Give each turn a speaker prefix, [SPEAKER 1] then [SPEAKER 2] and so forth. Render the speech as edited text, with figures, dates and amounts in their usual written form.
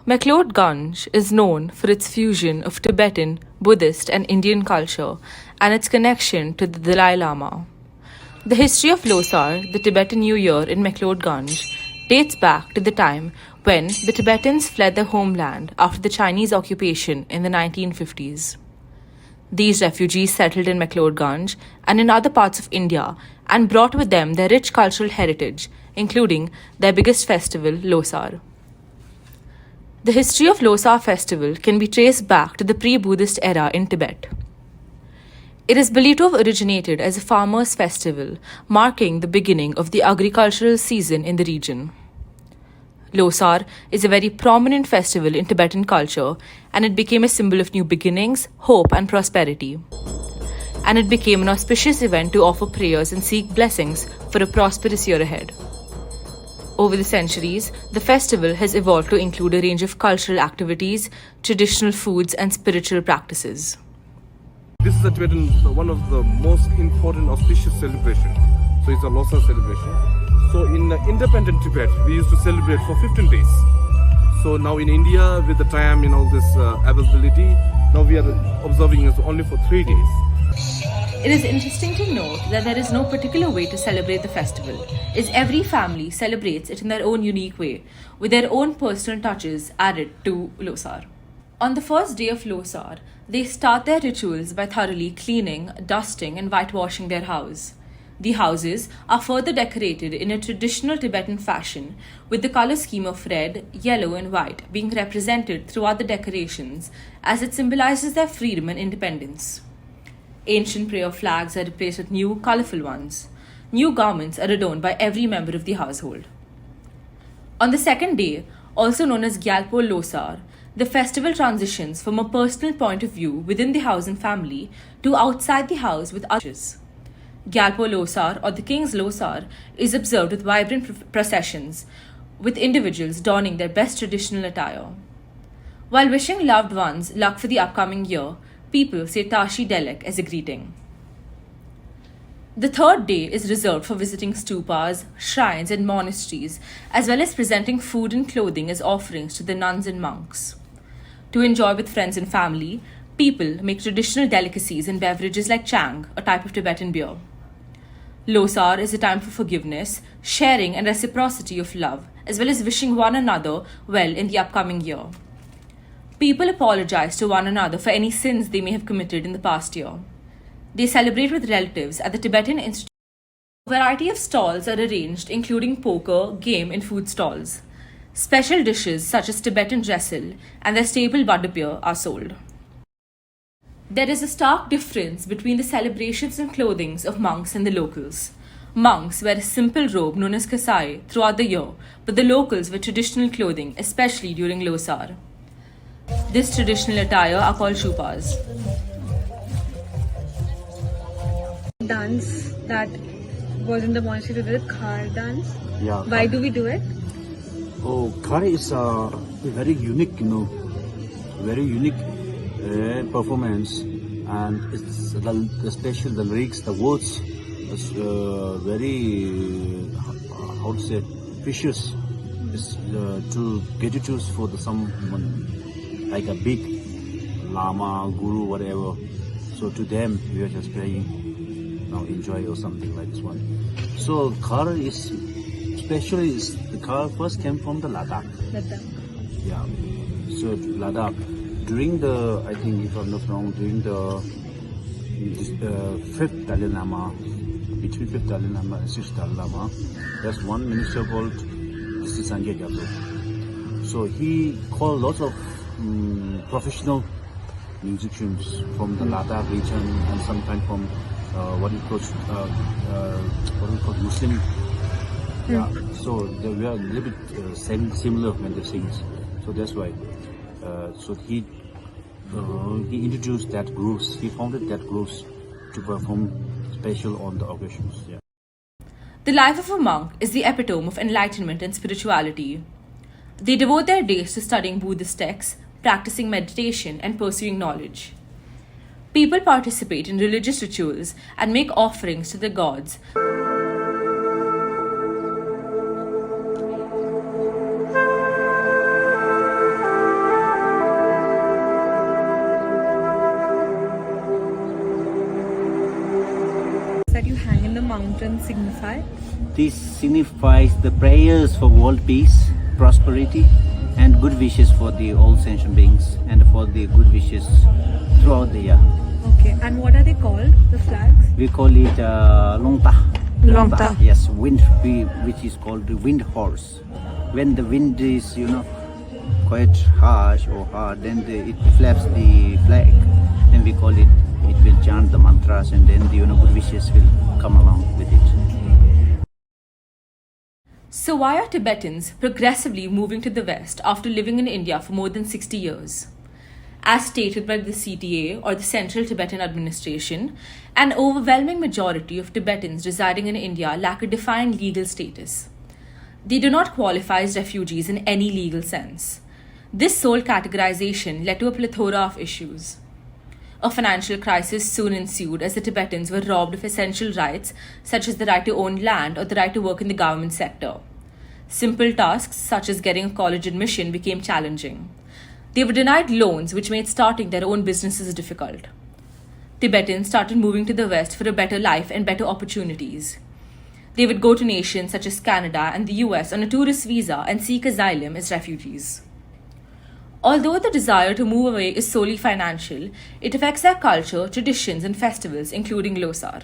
[SPEAKER 1] McLeodganj is known for its fusion of Tibetan, Buddhist, and Indian culture and its connection to the Dalai Lama. The history of Losar, the Tibetan New Year in McLeodganj, dates back to the time when the Tibetans fled their homeland after the Chinese occupation in the 1950s. These refugees settled in McLeodganj and in other parts of India and brought with them their rich cultural heritage, including their biggest festival, Losar. The history of Losar festival can be traced back to the pre-Buddhist era in Tibet. It is believed to have originated as a farmers' festival, marking the beginning of the agricultural season in the region. Losar is a very prominent festival in Tibetan culture, and it became a symbol of new beginnings, hope, and prosperity. And it became an auspicious event to offer prayers and seek blessings for a prosperous year ahead. Over the centuries, the festival has evolved to include a range of cultural activities, traditional foods, and spiritual practices.
[SPEAKER 2] This is a Tibetan, one of the most important auspicious celebration. So it's a Losar celebration. So in independent Tibet, we used to celebrate for 15 days. So now in India, with the time and all this availability, now we are observing it only for 3 days.
[SPEAKER 1] It is interesting to note that there is no particular way to celebrate the festival, as every family celebrates it in their own unique way, with their own personal touches added to Losar. On the first day of Losar, they start their rituals by thoroughly cleaning, dusting, and whitewashing their house. The houses are further decorated in a traditional Tibetan fashion, with the color scheme of red, yellow, and white being represented throughout the decorations, as it symbolizes their freedom and independence. Ancient prayer flags are replaced with new, colorful ones. New garments are adorned by every member of the household. On the second day, also known as Gyalpo Losar, the festival transitions from a personal point of view within the house and family to outside the house with others. Gyalpo Losar, or the King's Losar, is observed with vibrant processions, with individuals donning their best traditional attire. While wishing loved ones luck for the upcoming year, people say Tashi Delek as a greeting. The third day is reserved for visiting stupas, shrines, and monasteries, as well as presenting food and clothing as offerings to the nuns and monks. To enjoy with friends and family, people make traditional delicacies and beverages like chang, a type of Tibetan beer. Losar is a time for forgiveness, sharing, and reciprocity of love, as well as wishing one another well in the upcoming year. People apologize to one another for any sins they may have committed in the past year. They celebrate with relatives at the Tibetan Institute. A variety of stalls are arranged, including poker, game, and food stalls. Special dishes such as Tibetan dressel and their staple butterbeer are sold. There is a stark difference between the celebrations and clothings of monks and the locals. Monks wear a simple robe known as kasai throughout the year, but the locals wear traditional clothing, especially during Losar. This traditional attire are called shupas.
[SPEAKER 3] Dance that was in the monastery, the Khar dance.
[SPEAKER 4] Yeah.
[SPEAKER 3] Why do we do it?
[SPEAKER 4] Oh, Khar is a very unique, very unique performance, and it's the special, the lyrics, the words is very, how to say, precious. It's to get to choose for someone like a big lama, guru, whatever. So to them, we are just praying, enjoy or something like this one. So Khar is, especially the Khar first came from the Ladakh. Yeah. So Ladakh, during the, I think if I'm not wrong, during the 5th Dalai Lama, between 5th Dalai Lama and 6th Dalai Lama, there's one minister called Sangye Gyatso. So he called lots of professional musicians from the Ladakh region and sometimes from what we call Muslim. Yeah. So they were a little bit similar when they sing. So that's why. So he introduced that groups. He founded that groups to perform special on the occasions. Yeah.
[SPEAKER 1] The life of a monk is the epitome of enlightenment and spirituality. They devote their days to studying Buddhist texts, practicing meditation, and pursuing knowledge. People participate in religious rituals and make offerings to the gods.
[SPEAKER 4] This signifies the prayers for world peace, prosperity, and good wishes for the all sentient beings and for the good wishes throughout the year.
[SPEAKER 3] Okay, and what are they called, the flags?
[SPEAKER 4] We call it longta.
[SPEAKER 3] Longta.
[SPEAKER 4] Yes, which is called the wind horse. When the wind is, quite harsh or hard, then it flaps the flag. Then we call it. It will chant the mantras, and then the good wishes will come along with it.
[SPEAKER 1] So, why are Tibetans progressively moving to the West after living in India for more than 60 years? As stated by the CTA, or the Central Tibetan Administration, an overwhelming majority of Tibetans residing in India lack a defined legal status. They do not qualify as refugees in any legal sense. This sole categorization led to a plethora of issues. A financial crisis soon ensued as the Tibetans were robbed of essential rights such as the right to own land or the right to work in the government sector. Simple tasks such as getting a college admission became challenging. They were denied loans, which made starting their own businesses difficult. Tibetans started moving to the West for a better life and better opportunities. They would go to nations such as Canada and the US on a tourist visa and seek asylum as refugees. Although the desire to move away is solely financial, it affects their culture, traditions, and festivals, including Losar.